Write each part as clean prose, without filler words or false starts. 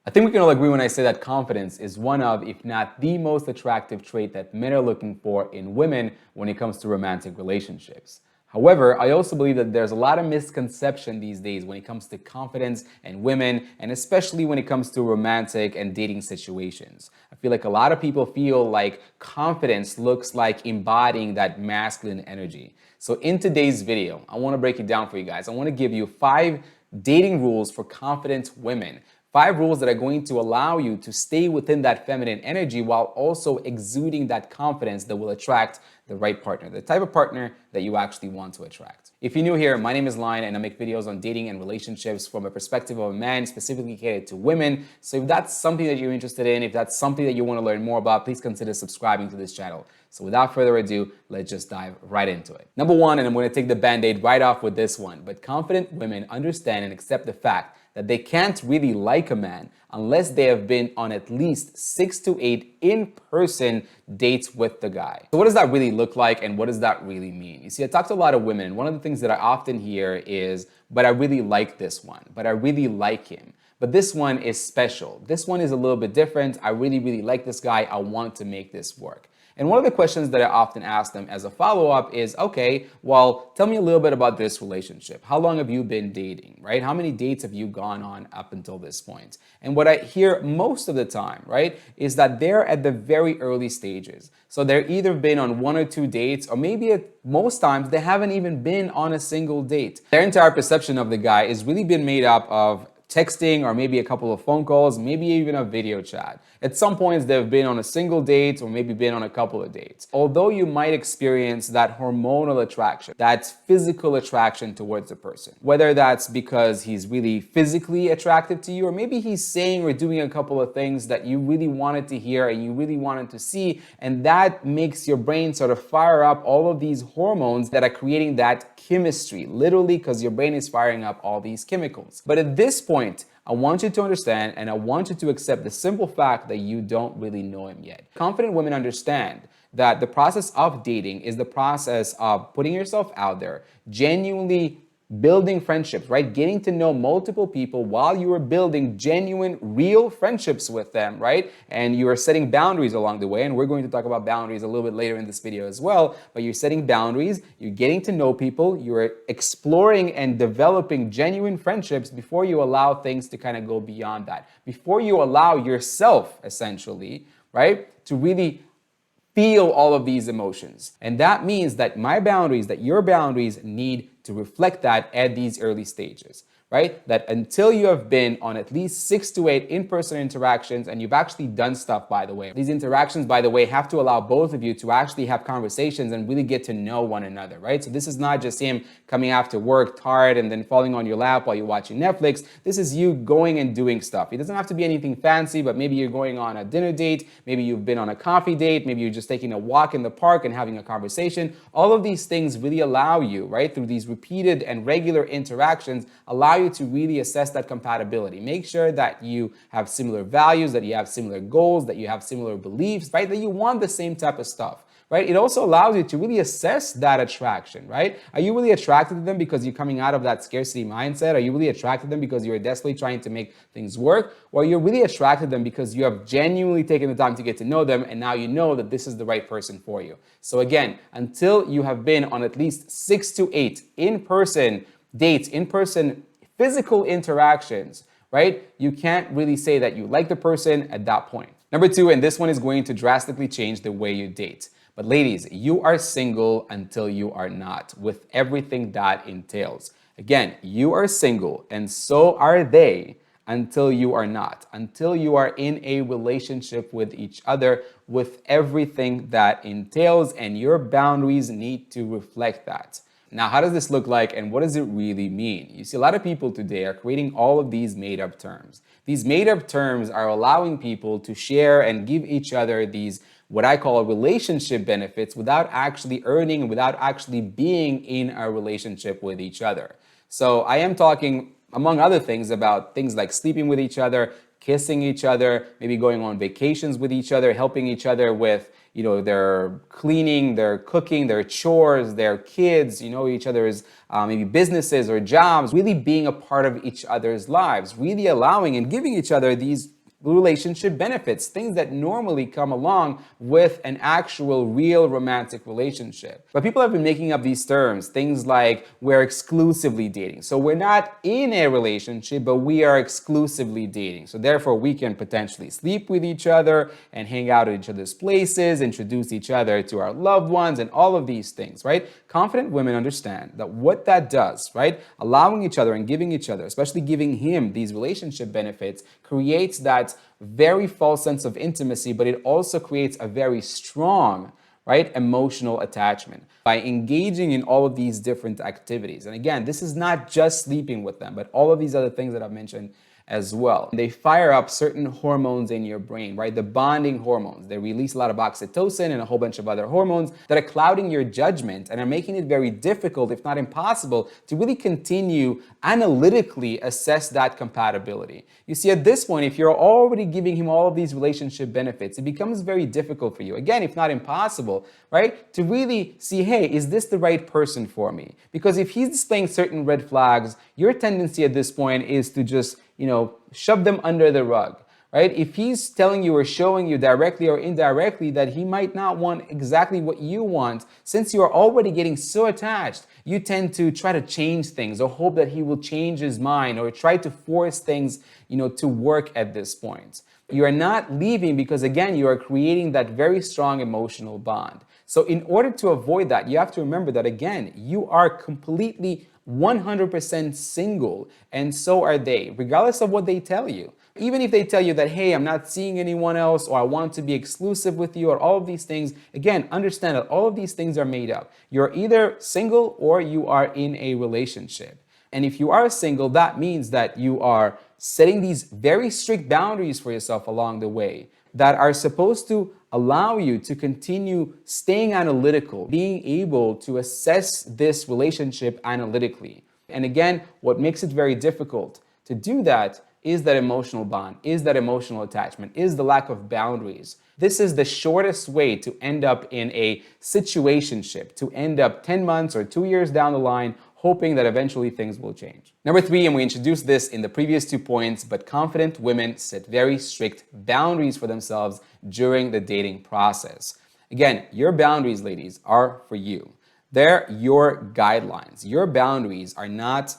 I think we can all agree when I say that confidence is one of, if not the most attractive trait that men are looking for in women when it comes to romantic relationships. However, I also believe that there's a lot of misconception these days when it comes to confidence and women, and especially when it comes to romantic and dating situations. I feel like a lot of people feel like confidence looks like embodying that masculine energy. So in today's video, I want to break it down for you guys. I want to give you 5 dating rules for confident women. 5 rules that are going to allow you to stay within that feminine energy while also exuding that confidence that will attract the right partner, the type of partner that you actually want to attract. If you're new here, my name is Lion and I make videos on dating and relationships from a perspective of a man, specifically catered to women. So if that's something that you're interested in, if that's something that you want to learn more about, please consider subscribing to this channel. So without further ado, let's just dive right into it. Number 1, and I'm going to take the band-aid right off with this one, but confident women understand and accept the fact that they can't really like a man unless they have been on at least 6 to 8 in-person dates with the guy. So what does that really look like and what does that really mean? You see, I talk to a lot of women, and one of the things that I often hear is, but I really like this one, but I really like him. But this one is special. This one is a little bit different. I really, really like this guy. I want to make this work. And one of the questions that I often ask them as a follow-up is, okay, well, tell me a little bit about this relationship. How long have you been dating, right? How many dates have you gone on up until this point? And what I hear most of the time, right, is that they're at the very early stages. So they're either been on 1 or 2 dates, or maybe at most times they haven't even been on a single date. Their entire perception of the guy is really been made up of texting or maybe a couple of phone calls, maybe even a video chat. At some points, they've been on a single date or maybe been on a couple of dates. Although you might experience that hormonal attraction, that physical attraction towards the person, whether that's because he's really physically attractive to you, or maybe he's saying or doing a couple of things that you really wanted to hear and you really wanted to see, and that makes your brain sort of fire up all of these hormones that are creating that chemistry, literally, because your brain is firing up all these chemicals. But at this point, I want you to understand and I want you to accept the simple fact that you don't really know him yet. Confident women understand that the process of dating is the process of putting yourself out there, genuinely building friendships, right? Getting to know multiple people while you are building genuine, real friendships with them, right? And you are setting boundaries along the way. And we're going to talk about boundaries a little bit later in this video as well. But you're setting boundaries, you're getting to know people, you're exploring and developing genuine friendships before you allow things to kind of go beyond that. Before you allow yourself, essentially, right, to really feel all of these emotions. And that means that my boundaries, that your boundaries need to reflect that at these early stages, right? That until you have been on at least 6 to 8 in-person interactions, and you've actually done stuff, by the way. These interactions, by the way, have to allow both of you to actually have conversations and really get to know one another, right? So this is not just him coming after work tired and then falling on your lap while you're watching Netflix. This is you going and doing stuff. It doesn't have to be anything fancy, but maybe you're going on a dinner date, maybe you've been on a coffee date, maybe you're just taking a walk in the park and having a conversation. All of these things really allow you, right, through these repeated and regular interactions, allow you to really assess that compatibility. Make sure that you have similar values, that you have similar goals, that you have similar beliefs, right? That you want the same type of stuff, right? It also allows you to really assess that attraction, right? Are you really attracted to them because you're coming out of that scarcity mindset? Are you really attracted to them because you're desperately trying to make things work? Or you're really attracted to them because you have genuinely taken the time to get to know them and now you know that this is the right person for you. So again, until you have been on at least 6 to 8 in-person dates, in-person physical interactions, right? You can't really say that you like the person at that point. Number 2, and this one is going to drastically change the way you date. But ladies, you are single until you are not, with everything that entails. Again, you are single and so are they until you are not, until you are in a relationship with each other with everything that entails, and your boundaries need to reflect that. Now, how does this look like and what does it really mean? You see, a lot of people today are creating all of these made-up terms. These made-up terms are allowing people to share and give each other these, what I call, relationship benefits without actually earning and without actually being in a relationship with each other. So I am talking, among other things, about things like sleeping with each other, kissing each other, maybe going on vacations with each other, helping each other with, their cleaning, their cooking, their chores, their kids, each other's maybe businesses or jobs, really being a part of each other's lives, really allowing and giving each other these relationship benefits, things that normally come along with an actual real romantic relationship. But people have been making up these terms, things like we're exclusively dating. So we're not in a relationship, but we are exclusively dating. So therefore we can potentially sleep with each other and hang out at each other's places, introduce each other to our loved ones, and all of these things, right? Confident women understand that what that does, right? Allowing each other and giving each other, especially giving him these relationship benefits, creates that very false sense of intimacy, but it also creates a very strong, right, emotional attachment by engaging in all of these different activities. And again, this is not just sleeping with them, but all of these other things that I've mentioned as well. They fire up certain hormones in your brain, right? The bonding hormones. They release a lot of oxytocin and a whole bunch of other hormones that are clouding your judgment and are making it very difficult, if not impossible, to really continue analytically assess that compatibility. You see, at this point, if you're already giving him all of these relationship benefits, it becomes very difficult for you, again, if not impossible, right, to really see, hey, is this the right person for me? Because if he's displaying certain red flags, your tendency at this point is to just shove them under the rug, right? If he's telling you or showing you directly or indirectly that he might not want exactly what you want, since you are already getting so attached, you tend to try to change things or hope that he will change his mind or try to force things, to work at this point. You are not leaving because, again, you are creating that very strong emotional bond. So in order to avoid that, you have to remember that, again, you are completely 100% single, and so are they, regardless of what they tell you. Even if they tell you that, hey, I'm not seeing anyone else, or I want to be exclusive with you, or all of these things, again, understand that all of these things are made up. You're either single or you are in a relationship. And if you are single, that means that you are setting these very strict boundaries for yourself along the way that are supposed to allow you to continue staying analytical, being able to assess this relationship analytically. And again, what makes it very difficult to do that is that emotional bond, is that emotional attachment, is the lack of boundaries. This is the shortest way to end up in a situationship, to end up 10 months or 2 years down the line, hoping that eventually things will change. Number 3, and we introduced this in the previous 2 points, but confident women set very strict boundaries for themselves during the dating process. Again, your boundaries, ladies, are for you. They're your guidelines. Your boundaries are not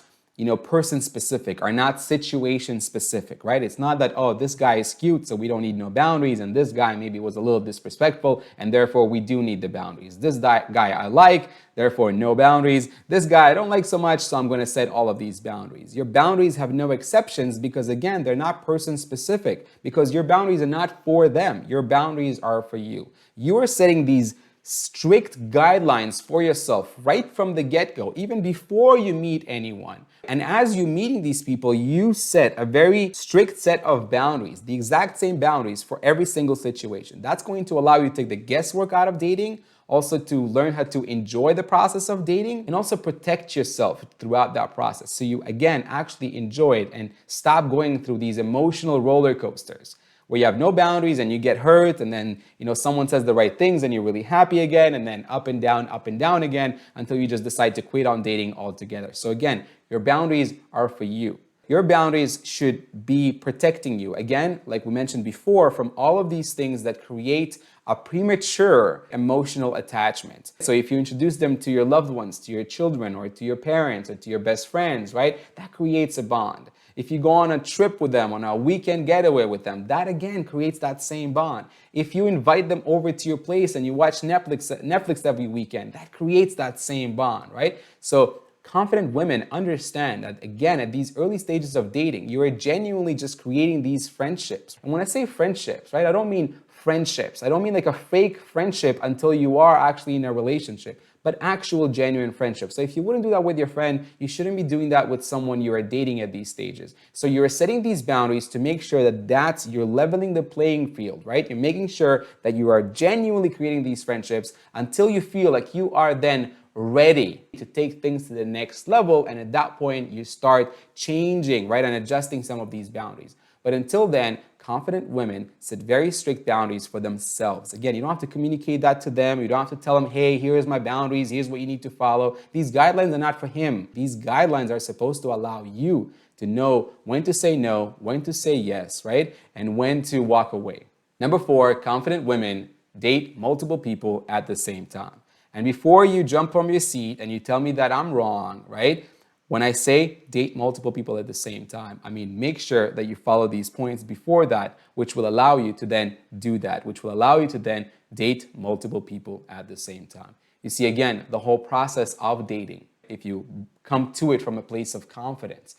person specific, are not situation specific, right? It's not that, oh, this guy is cute, so we don't need no boundaries, and this guy maybe was a little disrespectful, and therefore we do need the boundaries. This guy I like, therefore no boundaries. This guy I don't like so much, so I'm going to set all of these boundaries. Your boundaries have no exceptions because, again, they're not person specific, because your boundaries are not for them. Your boundaries are for you. You are setting these strict guidelines for yourself right from the get-go, even before you meet anyone. And as you're meeting these people, you set a very strict set of boundaries, the exact same boundaries for every single situation. That's going to allow you to take the guesswork out of dating, also to learn how to enjoy the process of dating, and also protect yourself throughout that process. So you, again, actually enjoy it and stop going through these emotional roller coasters where you have no boundaries and you get hurt, and then someone says the right things and you're really happy again, and then up and down again until you just decide to quit on dating altogether. So again, your boundaries are for you. Your boundaries should be protecting you, again, like we mentioned before, from all of these things that create a premature emotional attachment. So if you introduce them to your loved ones, to your children, or to your parents, or to your best friends, right, that creates a bond. If you go on a trip with them, on a weekend getaway with them, that again creates that same bond. If you invite them over to your place and you watch Netflix every weekend, that creates that same bond, right? So confident women understand that, again, at these early stages of dating, you are genuinely just creating these friendships. And when I say friendships, right, I don't mean friendships. I don't mean like a fake friendship until you are actually in a relationship, but actual genuine friendship. So if you wouldn't do that with your friend, you shouldn't be doing that with someone you are dating at these stages. So you're setting these boundaries to make sure that you're leveling the playing field, right? You're making sure that you are genuinely creating these friendships until you feel like you are then ready to take things to the next level. And at that point, you start changing, right, and adjusting some of these boundaries. But until then, confident women set very strict boundaries for themselves. Again, you don't have to communicate that to them. You don't have to tell them, hey, here's my boundaries. Here's what you need to follow. These guidelines are not for him. These guidelines are supposed to allow you to know when to say no, when to say yes, right? And when to walk away. Number 4, confident women date multiple people at the same time. And before you jump from your seat and you tell me that I'm wrong, right? When I say date multiple people at the same time, I mean make sure that you follow these points before that, which will allow you to then do that, which will allow you to then date multiple people at the same time. You see, again, the whole process of dating, if you come to it from a place of confidence,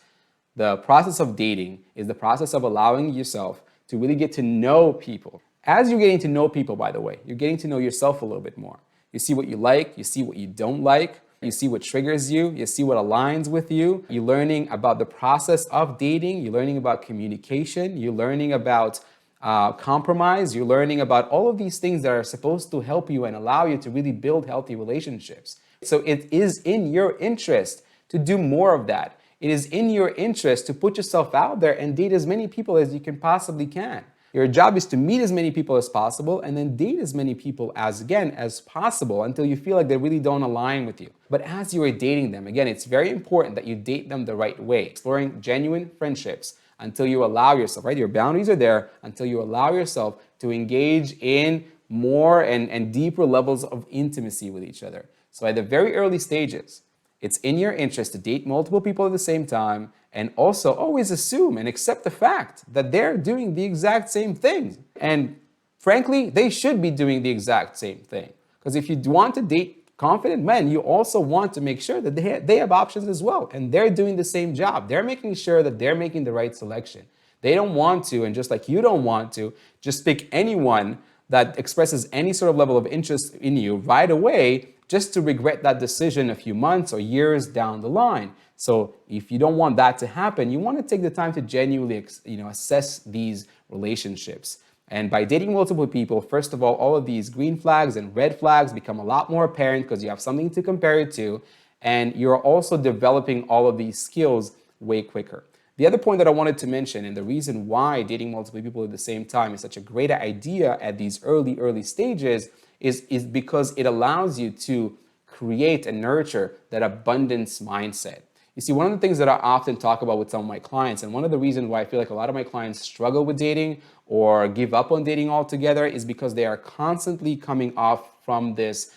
the process of dating is the process of allowing yourself to really get to know people. As you're getting to know people, by the way, you're getting to know yourself a little bit more. You see what you like, you see what you don't like, you see what triggers you, you see what aligns with you. You're learning about the process of dating, you're learning about communication, you're learning about compromise, you're learning about all of these things that are supposed to help you and allow you to really build healthy relationships. So it is in your interest to do more of that. It is in your interest to put yourself out there and date as many people as you can possibly can. Your job is to meet as many people as possible and then date as many people as possible until you feel like they really don't align with you. But as you are dating them, again, it's very important that you date them the right way, exploring genuine friendships until you allow yourself, right? Your boundaries are there until you allow yourself to engage in more and deeper levels of intimacy with each other. So at the very early stages, it's in your interest to date multiple people at the same time and also always assume and accept the fact that they're doing the exact same thing. And frankly, they should be doing the exact same thing. Because if you want to date confident men, you also want to make sure that they have options as well. And they're doing the same job. They're making sure that they're making the right selection. They don't want to, and just like you don't want to, just pick anyone that expresses any sort of level of interest in you right away, just to regret that decision a few months or years down the line. So if you don't want that to happen, you want to take the time to genuinely assess these relationships. And by dating multiple people, first of all of these green flags and red flags become a lot more apparent because you have something to compare it to, and you're also developing all of these skills way quicker. The other point that I wanted to mention, and the reason why dating multiple people at the same time is such a great idea at these early stages, is because it allows you to create and nurture that abundance mindset. You see, one of the things that I often talk about with some of my clients, and one of the reasons why I feel like a lot of my clients struggle with dating or give up on dating altogether, is because they are constantly coming off from this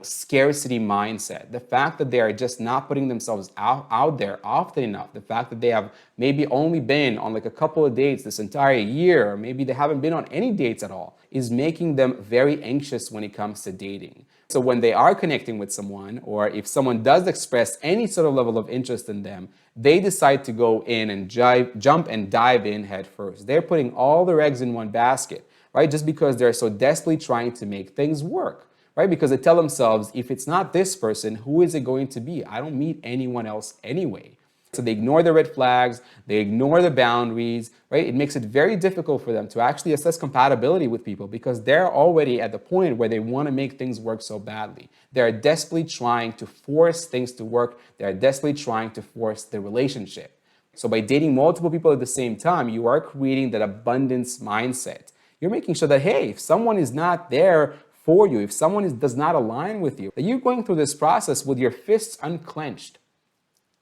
scarcity mindset. The fact that they are just not putting themselves out there often enough. The fact that they have maybe only been on like a couple of dates this entire year, or maybe they haven't been on any dates at all, is making them very anxious when it comes to dating. So when they are connecting with someone, or if someone does express any sort of level of interest in them, they decide to go in and jump and dive in head first. They're putting all their eggs in one basket, right? Just because they're so desperately trying to make things work. Right? Because they tell themselves, if it's not this person, who is it going to be? I don't meet anyone else anyway. So they ignore the red flags, they ignore the boundaries, right? It makes it very difficult for them to actually assess compatibility with people because they're already at the point where they want to make things work so badly. They're desperately trying to force things to work. They're desperately trying to force the relationship. So by dating multiple people at the same time, you are creating that abundance mindset. You're making sure that, hey, if someone is not there for you, if someone does not align with you, that you're going through this process with your fists unclenched,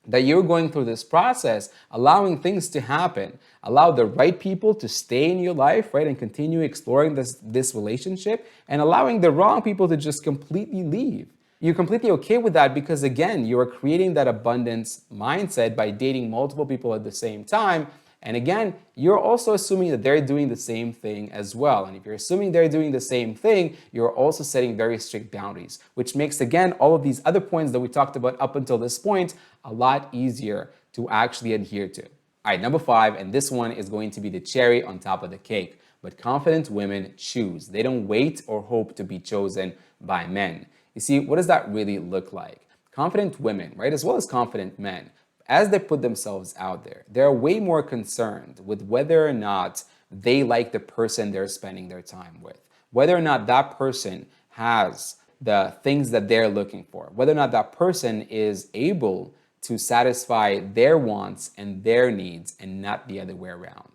that you're going through this process, allowing things to happen, allow the right people to stay in your life, right, and continue exploring this relationship, and allowing the wrong people to just completely leave. You're completely okay with that because, again, you are creating that abundance mindset by dating multiple people at the same time. And again, you're also assuming that they're doing the same thing as well. And if you're assuming they're doing the same thing, you're also setting very strict boundaries, which makes, again, all of these other points that we talked about up until this point a lot easier to actually adhere to. All right, number 5, and this one is going to be the cherry on top of the cake. But confident women choose. They don't wait or hope to be chosen by men. You see, what does that really look like? Confident women, right, as well as confident men, as they put themselves out there, they're way more concerned with whether or not they like the person they're spending their time with, whether or not that person has the things that they're looking for, whether or not that person is able to satisfy their wants and their needs and not the other way around.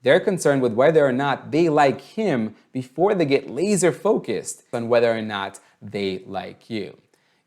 They're concerned with whether or not they like him before they get laser focused on whether or not they like you.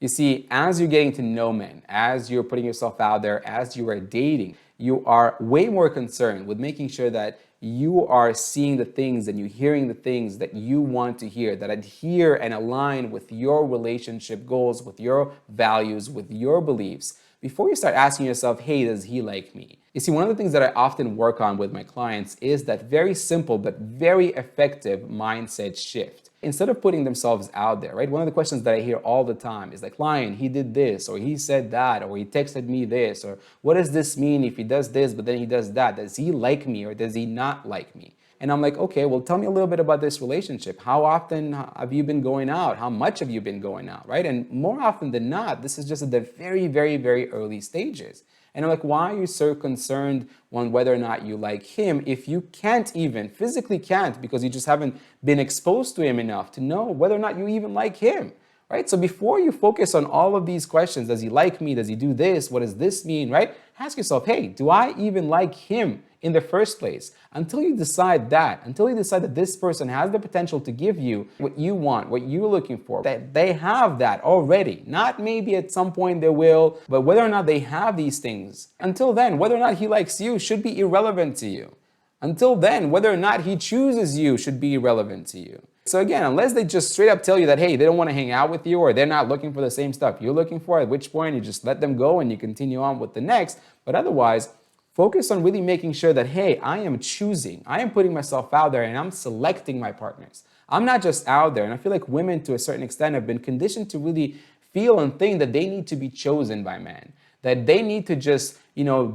You see, as you're getting to know men, as you're putting yourself out there, as you are dating, you are way more concerned with making sure that you are seeing the things and you're hearing the things that you want to hear, that adhere and align with your relationship goals, with your values, with your beliefs, before you start asking yourself, hey, does he like me? You see, one of the things that I often work on with my clients is that very simple but very effective mindset shift. Instead of putting themselves out there, right? One of the questions that I hear all the time is like, Lion, he did this, or he said that, or he texted me this, or what does this mean if he does this, but then he does that? Does he like me or does he not like me? And I'm like, okay, well, tell me a little bit about this relationship. How often have you been going out? How much have you been going out, right? And more often than not, this is just at the very, very, very early stages. And I'm like, why are you so concerned on whether or not you like him if you can't even, physically can't, because you just haven't been exposed to him enough to know whether or not you even like him, right? So before you focus on all of these questions, does he like me? Does he do this? What does this mean, right? Ask yourself, hey, do I even like him in the first place? Until you decide that this person has the potential to give you what you want, what you're looking for, that they have that already. Not maybe at some point they will, but whether or not they have these things. Until then, whether or not he likes you should be irrelevant to you. Until then, whether or not he chooses you should be irrelevant to you. So again, unless they just straight up tell you that, hey, they don't want to hang out with you or they're not looking for the same stuff you're looking for, at which point you just let them go and you continue on with the next. But otherwise, focus on really making sure that, hey, I am choosing, I am putting myself out there and I'm selecting my partners. I'm not just out there. And I feel like women to a certain extent have been conditioned to really feel and think that they need to be chosen by men, that they need to just,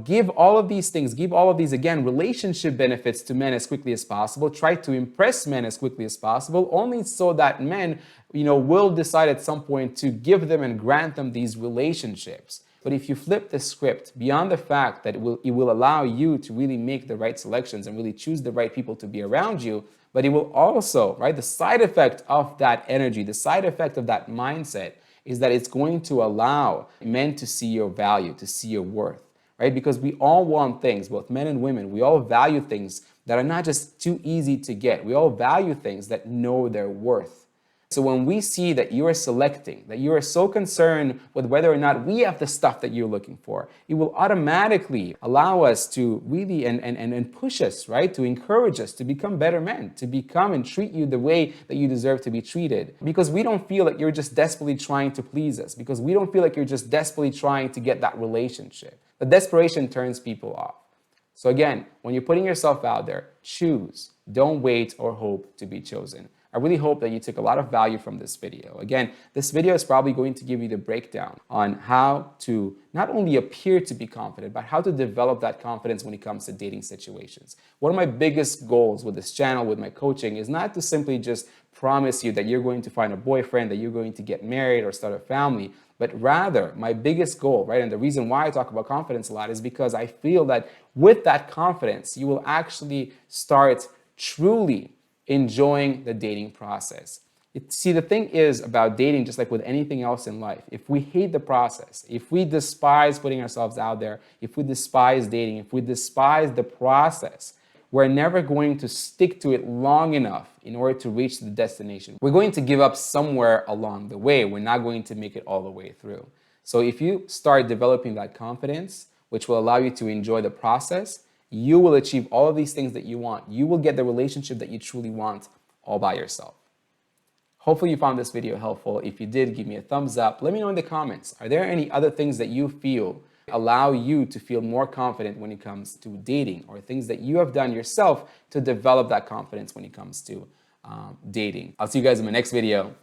give all of these things, give all of these, again, relationship benefits to men as quickly as possible, try to impress men as quickly as possible, only so that men, will decide at some point to give them and grant them these relationships. But if you flip the script beyond the fact that it will allow you to really make the right selections and really choose the right people to be around you, but it will also, right, the side effect of that energy, the side effect of that mindset is that it's going to allow men to see your value, to see your worth, right? Because we all want things, both men and women, we all value things that are not just too easy to get. We all value things that know their worth. So when we see that you are selecting, that you are so concerned with whether or not we have the stuff that you're looking for, it will automatically allow us to really and push us, right? To encourage us to become better men, to become and treat you the way that you deserve to be treated. Because we don't feel like you're just desperately trying to please us. Because we don't feel like you're just desperately trying to get that relationship. The desperation turns people off. So again, when you're putting yourself out there, choose. Don't wait or hope to be chosen. I really hope that you took a lot of value from this video. Again, this video is probably going to give you the breakdown on how to not only appear to be confident, but how to develop that confidence when it comes to dating situations. One of my biggest goals with this channel, with my coaching, is not to simply just promise you that you're going to find a boyfriend, that you're going to get married or start a family, but rather my biggest goal, right? And the reason why I talk about confidence a lot is because I feel that with that confidence, you will actually start truly enjoying the dating process. See, the thing is about dating, just like with anything else in life, if we hate the process, if we despise putting ourselves out there, if we despise dating, if we despise the process, we're never going to stick to it long enough in order to reach the destination. We're going to give up somewhere along the way. We're not going to make it all the way through. So if you start developing that confidence, which will allow you to enjoy the process, you will achieve all of these things that you want. You will get the relationship that you truly want all by yourself. Hopefully you found this video helpful. If you did, give me a thumbs up. Let me know in the comments. Are there any other things that you feel allow you to feel more confident when it comes to dating, or things that you have done yourself to develop that confidence when it comes to dating? I'll see you guys in my next video.